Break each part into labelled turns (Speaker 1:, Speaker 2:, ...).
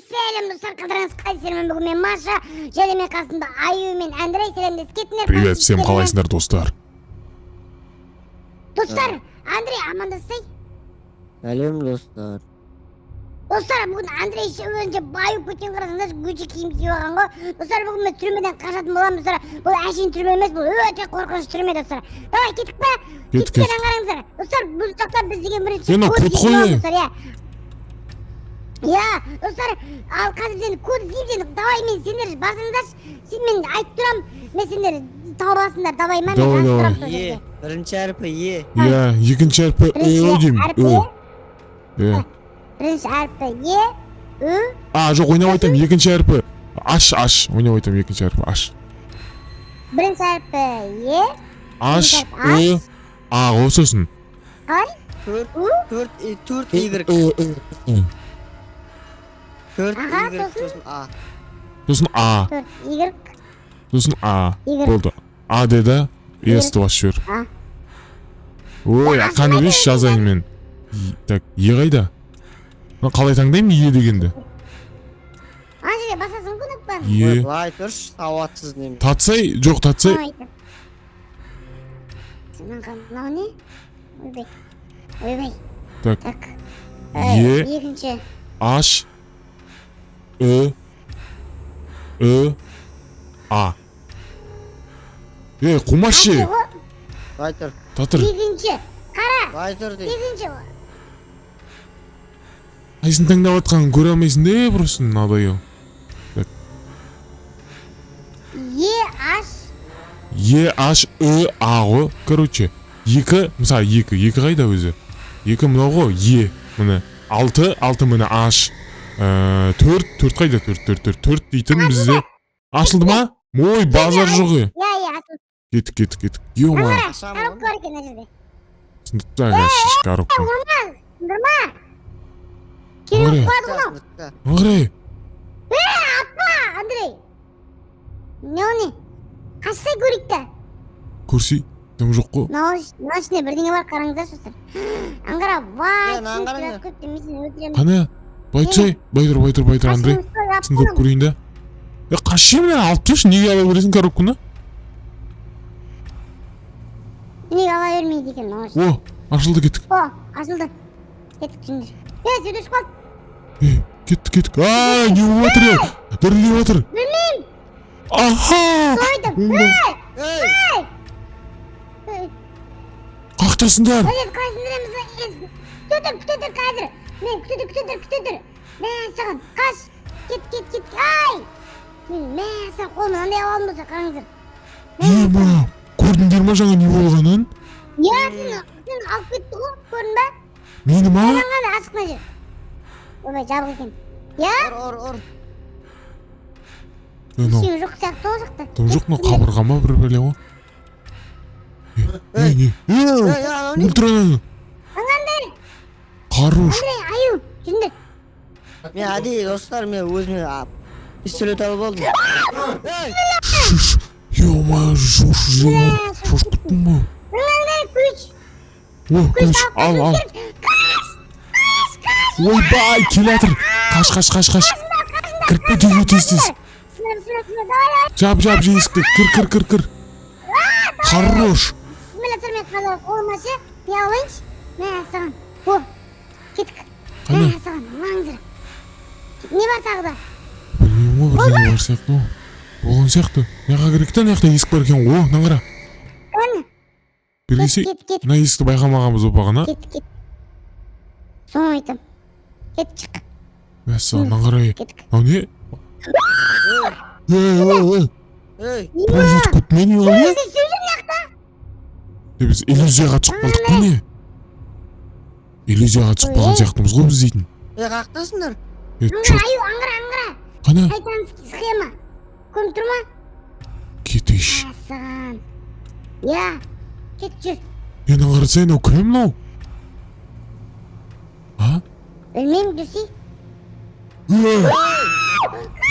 Speaker 1: Selam dostlar, kadranız Kayseri'nin bugün ben Maşa, Jelime kasında Ayu мен Андрей selamdас кетіңдер.
Speaker 2: Привет, всем қалайсыңдар достар?
Speaker 1: Достар, Андрей амандасай.
Speaker 3: Сәлем достар.
Speaker 1: Достар, бүгін Андрей önce баю көтен қарасаңдар көше киім киіп алған ғой. Достар, бүгін біз түрмеден қашатын боламыз достар. Бұл әшейін түрме емес, бұл өте қорқынышты түрме достар. Давай кетік пе?
Speaker 2: Кеттік.
Speaker 1: Қараңыздар. Достар, бұл жақта біз деген бірінші
Speaker 2: Ена,
Speaker 1: код
Speaker 2: код
Speaker 1: іздейміз
Speaker 2: қой.
Speaker 1: достар, иә. Я, достар, ал қазірден код іздеймін. Давай мен сендер барсаңдаршы, мен айтып тұрам, мен сендер тауып алсыңдар. Давай ма?
Speaker 2: Давай, давай.
Speaker 3: Е, бірінші әрпі Е.
Speaker 2: Иә, екінші әрпі Ö деймін. Ö. Иә.
Speaker 1: Бірінші әрпі Е, Ү.
Speaker 2: Жоқ, ойнап айтамын, екінші әрпі Аш. Ойнап айтамын, екінші әрпі Аш.
Speaker 1: Бірінші әрпі Е.
Speaker 2: Аш,
Speaker 1: Бірінші
Speaker 2: Ö, А ғой сосын.
Speaker 1: Қай?
Speaker 3: Төрт Y. Төрт
Speaker 1: Аха,
Speaker 3: Y
Speaker 1: сосын?
Speaker 3: сосын А.
Speaker 2: Сосын А.
Speaker 1: 4, Y.
Speaker 2: Сосын А.
Speaker 1: Y.
Speaker 2: Болды. А деді, С-ті басып жібер.
Speaker 1: А.
Speaker 2: Ой, қаны беш жазайын мен. Так, Е қайда? Қалай таңдаймын Е дегенді?
Speaker 1: Ана жерге басасың көніп
Speaker 2: Е.
Speaker 3: Былай тұршы, сауатсыз неме.
Speaker 2: Татсай, жоқ татсай.
Speaker 1: Мынау не? Ойбай.
Speaker 2: Так,
Speaker 1: Так.
Speaker 2: Е.
Speaker 1: Екінші.
Speaker 2: Аш, Ö, А. Қумашы.
Speaker 3: Былай тұр.
Speaker 2: Татыр.
Speaker 1: Екінші. Қара.
Speaker 3: Былай тұр дей.
Speaker 1: Екінші.
Speaker 2: Қайсын таңдап атқанын көре алмайсың де, просто надоел.
Speaker 1: Е, Аш.
Speaker 2: Е, Аш, Ö, А ғой. Короче, екі, мысалы екі қайда өзі? Екі мынау ғой, Е, міне. Алты міне Аш. Төрт қайда? Төрт дейтін бізде. Ашылды ма? Ой, базар жоғы.
Speaker 1: Я.
Speaker 2: Кеттік. Ё-ма.
Speaker 1: Коробка бар екен ана жерде.
Speaker 2: Сыныптағы шиш коробка.
Speaker 1: Ұрма.
Speaker 2: Ағырай.
Speaker 1: Керек қуады мынау.
Speaker 2: Ағырай.
Speaker 1: Апа, Андрей. Не оны? Қашсай көрейікті.
Speaker 2: Көрсей, дым жоқ қой.
Speaker 1: Мынау ішінде бірдеңе бар, қараңыздаршы достар. Аңғара, вай,
Speaker 3: аңғарыңдар.
Speaker 1: көп демесін өлтіремін.
Speaker 2: Қане, байтыр, Андрей. Сындырып көрейін да. Қашшы мен алып тұршы, неге ала бересің коробканы?
Speaker 1: Неге ала бермейді екен мынау үшін.
Speaker 2: О, ашылды, кеттік.
Speaker 1: О, ашылды. Кеттік жүндер. Сөйдеш қалды.
Speaker 2: Кеттік. Не болып жатыр ел? Дірілдеп жатыр.
Speaker 1: Білмеймін.
Speaker 2: Аха!
Speaker 1: Сойдым.
Speaker 3: Ей!
Speaker 2: Қақтасыңдар.
Speaker 1: Öyle kaysındıramızı Kütüdür kaydır. Men kütüdür. Ben sağın kaç. Git. Ay. Men sen kolumdan da olmasa karınızır.
Speaker 2: Ема, көрдіңдер ма жаңа не болғанын?
Speaker 1: Ya sen alıp gitti o görün be.
Speaker 2: Мені ма?
Speaker 1: Kananga da açık nacı. Öyle jabı eкен. Ya.
Speaker 3: Ор.
Speaker 1: İşin yok сияқты olacak da.
Speaker 2: Дым жоқ, мынау қабырғама бір бәле ғой. Не?
Speaker 3: анау не?
Speaker 2: Өлтір ананы.
Speaker 1: Anganday.
Speaker 2: Қаруш.
Speaker 1: Anдрей аю. Жүндер.
Speaker 3: Мен әдейі достар, мен өзіме пистолет алып алдым. Ей!
Speaker 2: Ё-ма, шош құттың ба?
Speaker 1: Anganday күш.
Speaker 2: О, күш, ал. Ойбай, келатыр. Қаш. Кіріп кетуге тез.
Speaker 1: Давай.
Speaker 2: Жап, есікті. Кір. Хорош.
Speaker 1: Смелятырмен қалар қолмашы. Не алайыншы? Мен саған. О, кеттік.
Speaker 2: Қане?
Speaker 1: Мен саған, маңызыр. Не бар тағы да?
Speaker 2: Білмеймін ғой, бірдеңе бар сияқты ғой. Болған сияқты. Неға керек та, неқта есік бар екен ғой, наңғара.
Speaker 1: Қане?
Speaker 2: Бергесе,
Speaker 1: Кет.
Speaker 2: мына есікті байқамағанбыз опағына.
Speaker 1: Кеттік. Соң айтам. Кет шық.
Speaker 2: Мәссаған, наңғара.
Speaker 1: Кеттік.
Speaker 2: Ау не?
Speaker 3: Ей!
Speaker 2: Пройдет кут меню алып.
Speaker 1: Сіз сөйлем яқта?
Speaker 2: Біз иллюзияға түсіп қалдық па не? Иллюзияға түсіп қалған сияқтымыз ғой біз дейтін.
Speaker 3: Қақтасыңдар?
Speaker 2: Чөп,
Speaker 1: Аю, аңғыра.
Speaker 2: қане?
Speaker 1: Айтам схема. Көріп тұрма?
Speaker 2: Кетеш.
Speaker 1: Асыған. Я. Кет жүр.
Speaker 2: Наңғара сен, ау кім мынау? А?
Speaker 1: Білмеймін жүрсей.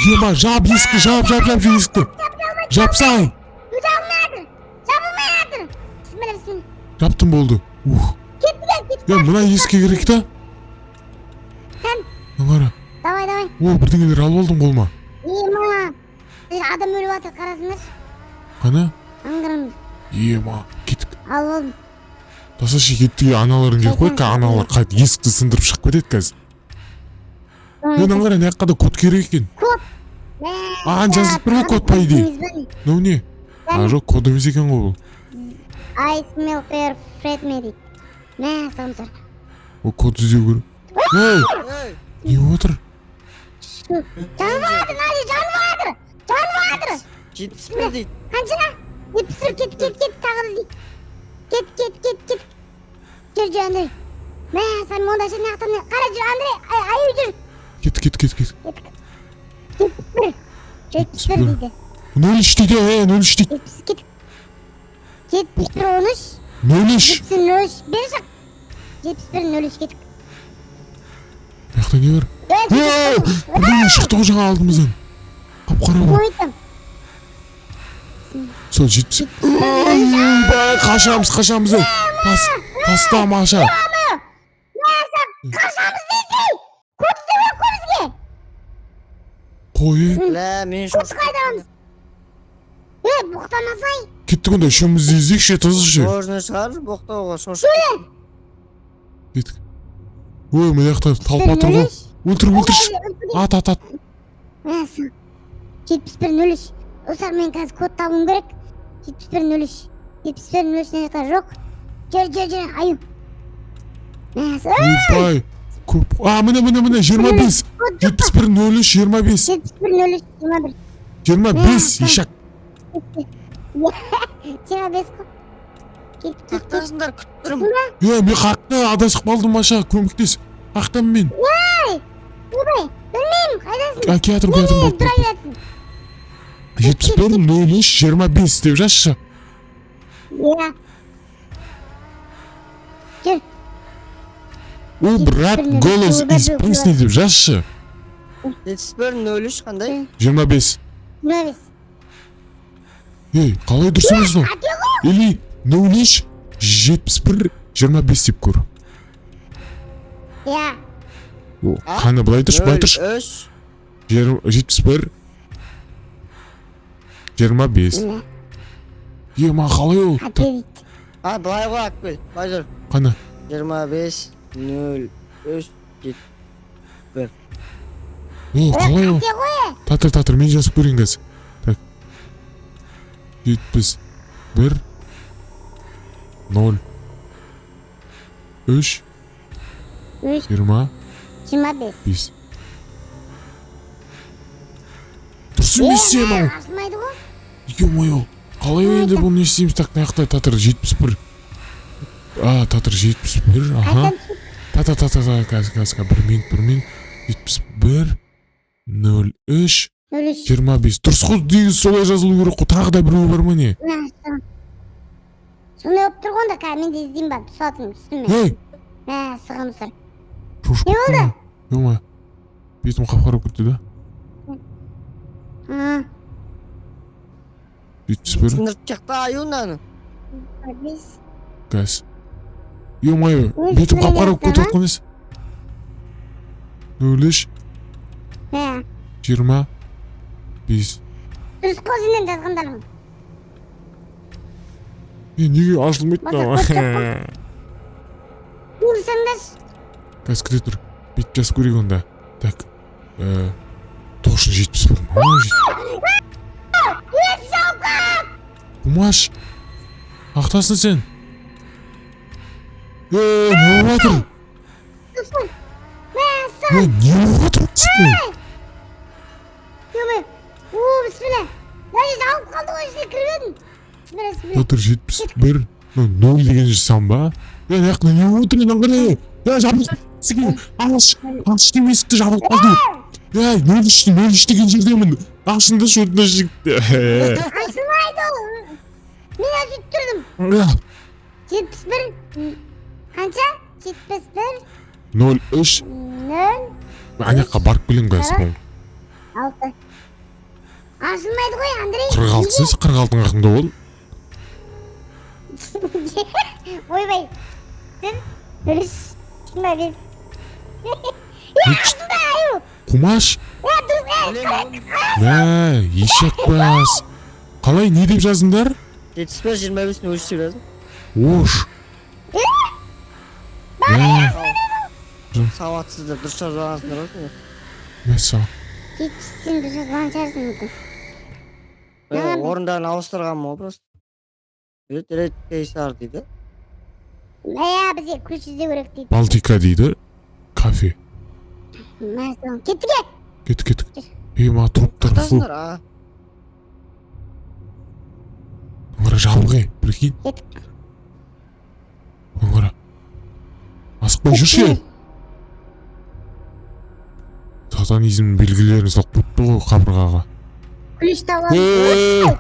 Speaker 2: Ема, жап есікті, жап есікті. Жапсаң.
Speaker 1: Жабылмай. Бісміллә.
Speaker 2: Жаптым болды.
Speaker 1: Кет.
Speaker 2: Мына есікке керек та.
Speaker 1: Хан.
Speaker 2: Наңғара.
Speaker 1: Давай. давай.
Speaker 2: О, бірдеңелер алып алдым қолыма.
Speaker 1: Ема. Адам өліп жатыр, қарасыңдаршы.
Speaker 2: Қана?
Speaker 1: Аңғарамыз.
Speaker 2: Ема, кеттік.
Speaker 1: Алып алдым.
Speaker 2: Тасашы кеттік, аналарын келіп қойып, аналар қайт есікті сындырып шығып кетеді қазір. Мен аңғара, мына жаққа да код керек екен.
Speaker 1: Код.
Speaker 2: Аған жазылып тұр ғой код, по идее. Мынау не? Жоқ, код емес екен ғой бұл.
Speaker 1: I smell fair Fred ме дейді. Мә, самсар.
Speaker 2: О, код іздеу керек. Ей,
Speaker 3: Ей,
Speaker 2: не отыр?
Speaker 1: Жанып жатыр, Жанып жатыр.
Speaker 3: 71 дейді.
Speaker 1: Қаншына? 71, кет, тағы іздейді. Кет. Жүр, Андрей. Мә, сен монда сен ақтан. Қара жүр, Андрей. Аю жүр.
Speaker 2: Кет.
Speaker 1: 71 дейді.
Speaker 2: 03 дейді, 03 дейді.
Speaker 1: 71 13.
Speaker 2: 03.
Speaker 1: 03. Бері шық. 71 03 кеттік.
Speaker 2: Яқта не бар? Бірдеңе шықты ғой жаңа алдымыздан. Қап-қара ғой.
Speaker 1: Қойдым.
Speaker 2: Сол 70. Қашамыз. Тастам аша.
Speaker 1: Қашамыз дейсің. Код іздеп көзге.
Speaker 2: Қой.
Speaker 3: Ля, мен
Speaker 1: Код қайдамыз. Бұқтамасай.
Speaker 2: Кеттік онда үшеумізді іздейікші, тызықшы.
Speaker 3: Можно шығар, боқтауға шошып.
Speaker 2: Кеттік. Ой, мына жақта талпа тұр ғой. Өлтірші. Ат.
Speaker 1: 71 03. Достар, мен қазір код табуым керек. 71 03. 71 03 не жақта жоқ. Жүр, аю.
Speaker 2: Ойбай. Көп. Міне, 25. 71 03 25.
Speaker 1: 71 03 21.
Speaker 2: 25, ешак.
Speaker 1: 25 қой. Кет.
Speaker 3: Қақтасыңдар, күтіп тұрым.
Speaker 2: Мен қақта адасып қалдым аша, көмектес. Қақтам мен.
Speaker 1: Ойбай, білмеймін, қайдасың?
Speaker 2: Кетірім
Speaker 1: Тұра
Speaker 2: болып.
Speaker 1: бересің.
Speaker 2: 71 03 25 деп жазшы.
Speaker 1: Иә. Жүр.
Speaker 2: О, брат, голос из песни деп жазшы.
Speaker 3: 71 03 қандай?
Speaker 2: 25.
Speaker 1: 25.
Speaker 2: Ей, қалай дұрыс емес ол?
Speaker 1: Қате ғой.
Speaker 2: Или 03 71 25 деп көр.
Speaker 1: Иә.
Speaker 2: Қаны былай тұршы, былай тұршы.
Speaker 3: 03.
Speaker 2: 71 25. Ема, қалай ол?
Speaker 1: Қате дейді.
Speaker 3: Былай ғой, Акбел. Былай жүр.
Speaker 2: Қаны?
Speaker 3: 25 03 71.
Speaker 2: Қалай ол?
Speaker 1: Қате ғой.
Speaker 2: Татыр, мен жазып көрейін қазір. Так. 71 0 3
Speaker 1: 3
Speaker 2: 20
Speaker 1: 25.
Speaker 2: 5. Дұрыс емес сен ол.
Speaker 1: Ашылмайды ғой.
Speaker 2: Ё-моё. Қалай енді бұл не істейміз? Так, мына жақта татыр 71. Татыр 71. Аха. Қазір 1 минут. 71 03
Speaker 1: 03.
Speaker 2: 25. Дұрыс қой, деген солай жазылу керек қой. Тағы да біреу бар ма не?
Speaker 1: Сондай болып тұр ғой онда, қазір мен де іздеймін ба, тұсатым, түстім мен.
Speaker 2: Ей!
Speaker 1: Сығымсыр.
Speaker 2: Шошып
Speaker 1: Не болды?
Speaker 2: Ё-моё. Бетім қап-қара кетті да. 71.
Speaker 3: Сындырып жақта аюнаны.
Speaker 1: 5.
Speaker 2: Газ. Ё-моё, бетім қап-қара кетіп жатқан емес. 03 25.
Speaker 1: Дұрыс қой сенден жазғандарым.
Speaker 2: Неге ашылмайды
Speaker 1: Баса, Ұрсаңдаршы.
Speaker 2: Газ кіре тұр. Бет жазып көрейік онда. Так. Тоқшын 71. Умаш. Ақтасың сен. Не болып жатыр? Не болып жатыр?
Speaker 1: Бісміллә. Алып қалды ғой, ішіне кіріп едім.
Speaker 2: Татыр 71. 0 деген сан ба? Яқына не болып отыр? Жабылып қалды. Ашты есікті жабылып қалды. 03 деген жердемін. Ашынды шөтіне жігітті.
Speaker 1: Ашылмайды ол. Мен сөйтіп тұрдым. 71. Қанша? 71.
Speaker 2: 03.
Speaker 1: 0.
Speaker 2: Анаққа барып келем газ.
Speaker 1: 6. Ашылмайды ғой, Андрей.
Speaker 2: 46-сыз, 46-ның қақында бол.
Speaker 1: Ойбай. Сен 3 25. Ашылды аю.
Speaker 2: Қумаш? Мә, ешек бас. Қалай, не деп жаздыңдар?
Speaker 3: 75-25'ine ölçtü lazım.
Speaker 2: Ош.
Speaker 3: Savatsızdır, dışarı zalansınlar olsun ya.
Speaker 2: Мәса.
Speaker 1: Geçsin bir şey falan çarsın mümkün.
Speaker 3: Orundan avustırgan mı o просто? Ret keysar dedi.
Speaker 1: Veya bize kuş izle gerek değil.
Speaker 2: Балтика дейді. Кафе.
Speaker 1: Mesela gitti gel.
Speaker 2: Кеттік. Ма тұрып тұр.
Speaker 3: Tutasınlar ha.
Speaker 2: Қара жабылғай, прикинь.
Speaker 1: Git.
Speaker 2: Қара. Асықпай жүрші. Сатанизм белгілерін салып қойыпты ғой қабырғаға.
Speaker 1: Kuş tavan.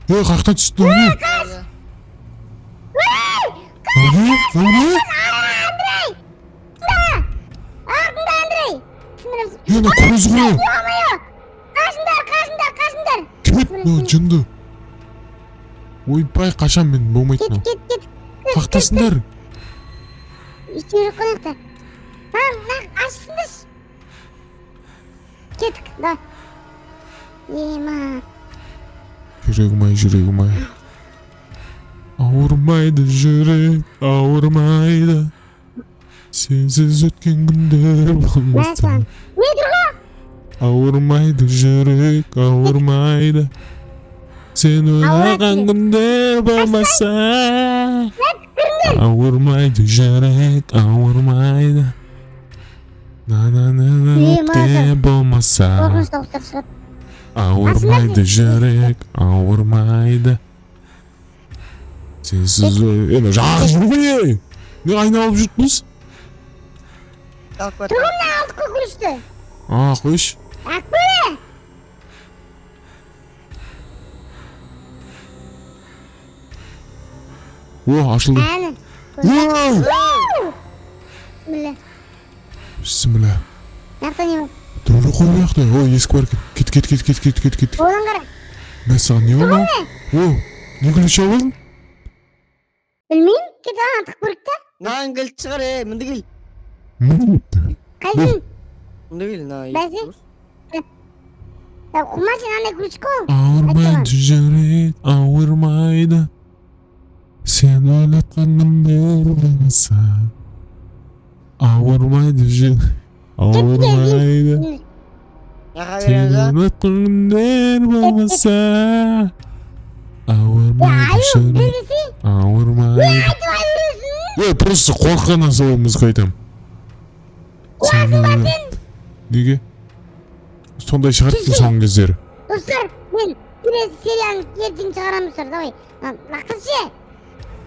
Speaker 2: Қаяқтан түсті не? Ne?
Speaker 1: Ardında Andrei. Bismillah.
Speaker 2: Ne kuruz ғой?
Speaker 1: Yoğmuyor. Kaçınдар.
Speaker 2: Кет, мына жынды. Ойбай, қашан мен болмайтын ол.
Speaker 1: Git.
Speaker 2: Қақтасыңдар.
Speaker 1: İçine yok konakta. Lan açsındır. Git da. Ема.
Speaker 2: Жүрегім-ай. Ауырмайды жүрек, ауырмайды. Сенсіз өткен күндер болмаса.
Speaker 1: Ne durma?
Speaker 2: Ауырмайды жүрек, ауырмайды. Сен ойлаған күндер болмаса. Ауырмайды жүрек, ауырмайды. Өткен болмаса.
Speaker 1: Korkunç dostlar çıkıp.
Speaker 2: Ауырмайды жүрек, ауырмайды. Сенсіз жаңа жүрме! Не айналып жүртпіз?
Speaker 3: Kalk bak.
Speaker 1: Turgumla aldık kukuluştu.
Speaker 2: Қойшы.
Speaker 1: Bak böyle.
Speaker 2: Ашылды.
Speaker 1: Yani. Bismillah.
Speaker 2: Bismillah.
Speaker 1: Yaptan yemek.
Speaker 2: Дөре қоймаяқты. Есік бар. Кет.
Speaker 1: Oğlan kara.
Speaker 2: Мен саған не болған? Не күліш алдың?
Speaker 1: Bilmeyeyim. Git artık burukta.
Speaker 3: Nan gel çıkar mındı gel.
Speaker 1: Kaysın.
Speaker 3: Mındı gel na.
Speaker 1: Ben de- Ya kumaşın anne kuluçko.
Speaker 2: Ауырмайды жүрек, ауырмайды. Сен ойлатқан күндер болмаса. Ауырмайды жүрек, ауырмайды.
Speaker 3: Yaka
Speaker 2: Сен
Speaker 3: veriyoruz ha.
Speaker 2: ойлатқан күндер болмаса.
Speaker 1: Ya
Speaker 2: Ауырмайды
Speaker 1: ayıp
Speaker 2: жүрек,
Speaker 1: birisi.
Speaker 2: ауырмайды.
Speaker 1: Hadi ayırıyorsun.
Speaker 2: Просто қорыққаннан сол музыка айтамын. Неге? Сондай шығарыпсың соңғы кездері.
Speaker 1: Dostlar ben bir seriyanın yerden çıkaran dostlar. Davay. Lan kızı.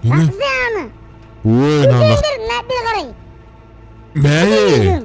Speaker 2: Нені?
Speaker 1: Kızı yani.
Speaker 2: Ой, нан
Speaker 1: Bir karay.
Speaker 2: Мәйе!